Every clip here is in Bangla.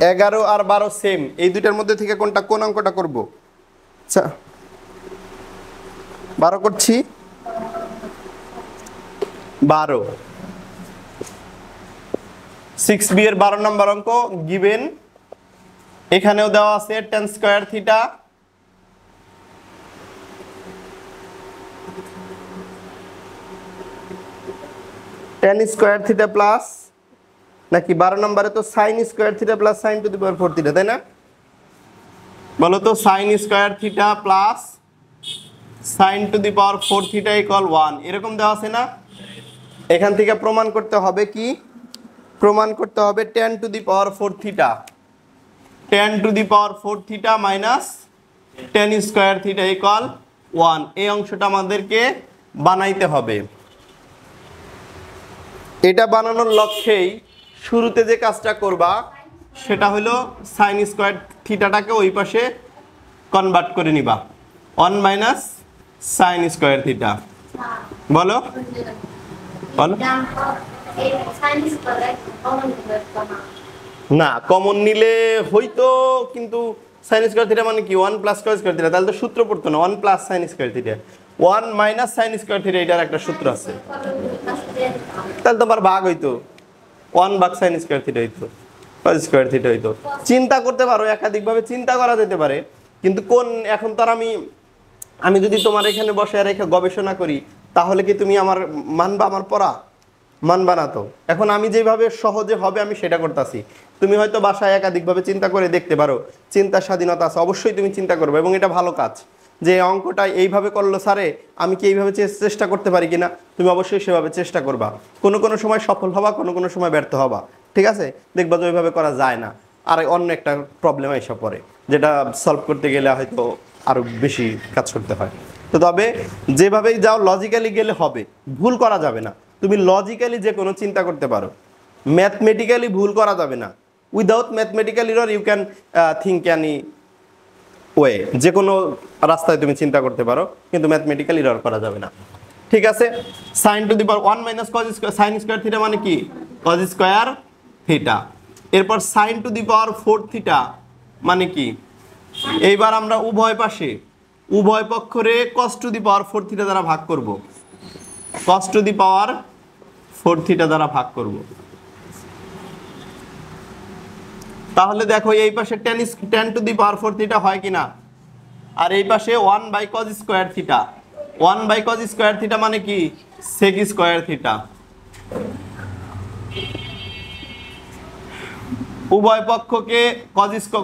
11 আর 12 সেম, এই দুইটার মধ্যে থেকে কোনটা কোন অঙ্কটা করব? আচ্ছা 12 করছি, 12 6b এর 12 নম্বর অঙ্ক গিভেন। এখানেও দেওয়া আছে tan square theta tan square theta plus নাকি 12 নম্বরে তো sin square theta plus sin two the power 4 theta, তাই না? বলো তো sin square theta plus sin two the power 4 theta equal 1 এরকম দেওয়া আছে না? এখান থেকে প্রমাণ করতে হবে কি? প্রমাণ করতে হবে tan two the power 4 theta, tan two the power 4 theta minus tan square theta equal 1। এই অংশটা আমাদেরকে বানাইতে হবে। এটা বানানোর লক্ষ্যেই শুরুতে যে কাজটা করবা সেটা হলো sin স্কয়ার থিটাটাকে ওই পাশে কনভার্ট করে নিবা, 1 মাইনাস sin স্কয়ার থিটা। বলো বলো। না কমন নিলে হইতো, কিন্তু sin স্কয়ার থিটা মানে কি 1 প্লাস cos স্কয়ার থিটা, তাহলে তো সূত্র পড়তো না 1 plus sin square theta, 1 minus sin square theta, এটার একটা সূত্র আছে। তাহলে তোমার ভাগ হইতো 1 ভাগ sin স্কয়ার থিটা হইতো, cos স্কয়ার থিটা হইতো। চিন্তা করতে পারো, একাধিকভাবে চিন্তা করা যেতে পারে, কিন্তু কোন এখন তো আর আমি যদি তোমার এখানে বসে রেখে গবেষণা করি তাহলে কি তুমি আমার মানবা? আমার পড়া মানবা না তো। এখন আমি যেভাবে সহজে হবে আমি সেটা করতেছি, তুমি হয়তো বাসায় একাধিকভাবে চিন্তা করে দেখতে পারো, চিন্তার স্বাধীনতা আছে, অবশ্যই তুমি চিন্তা করবে এবং এটা ভালো কাজ। যে অঙ্কটা এইভাবে করলো স্যারে, আমি কি এইভাবে চেষ্টা করতে পারি কিনা, তুমি অবশ্যই সেভাবে চেষ্টা করবা। কোনো কোনো সময় সফল হবা, কোনো কোনো সময় ব্যর্থ হবা, ঠিক আছে? দেখবা যে ওইভাবে করা যায় না, আর অন্য একটা প্রবলেম এসে পড়ে, যেটা সলভ করতে গেলে হয়তো আরো বেশি কাজ করতে হয়। তো তবে যেভাবেই যাও লজিক্যালি গেলে হবে, ভুল করা যাবে না। তুমি লজিক্যালি যে কোনো চিন্তা করতে পারো, ম্যাথমেটিক্যালি ভুল করা যাবে না। Without mathematical error you can think any way, যে কোনো রাস্তায় তুমি চিন্তা করতে পারো, কিন্তু ম্যাথমেটিক্যাল এরর করা যাবে না, ঠিক আছে? sin two the power 1 minus cos square, sin square theta মানে কি cos স্কয়ার থিটা। এরপর sin two the power 4 theta মানে কি? এইবার আমরা উভয় পাশে উভয় পক্ষরে cos to the power 4 theta দ্বারা ভাগ করব, cos to the power 4 theta দ্বারা ভাগ করব। তাহলে দেখো এই পাশে tan two the power 4 theta হয় কিনা, আর এই পাশে 1 by cos square theta, 1 by cos square theta মানে কি sec স্কয়ার থিটা। উভয় পক্ষকে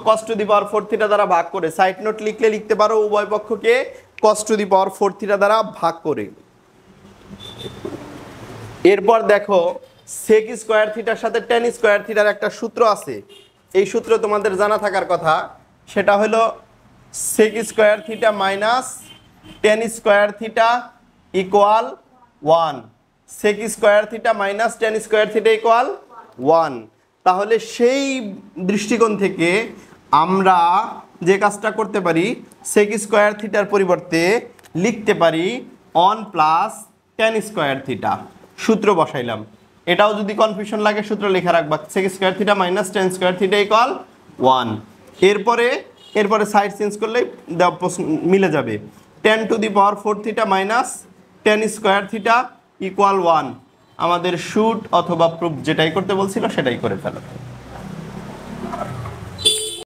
cos to the power 4 theta দ্বারা ভাগ করে, সাইড নোট লিখলে লিখতে পারো উভয় পক্ষকে cos to the power 4 theta দ্বারা ভাগ করে। এরপর দেখো sec স্কয়ার থিটার সাথে tan স্কয়ার থিটার একটা সূত্র আছে, এই সূত্র তোমাদের জানা থাকার কথা, সেটা হলো sec square theta minus tan square theta equal 1, sec square theta minus tan square theta equal 1। তাহলে সেই দৃষ্টিকোণ থেকে আমরা যে কাজটা করতে পারি, sec স্কয়ার থিটার পরিবর্তে লিখতে পারি 1 প্লাস tan স্কয়ার থিটা, সূত্র বসাইলাম। এটাও যদি কনফিউশন লাগে সূত্র লেখা রাখবা, sec square theta minus tan square theta equal 1। এরপরে সাইড চেঞ্জ করলেই মিলে যাবে, tan two the power 4 theta minus tan square theta equal 1। আমাদের শুট অথবা প্রুফ যেটাই করতে বলছিল সেটাই করে ফেলো।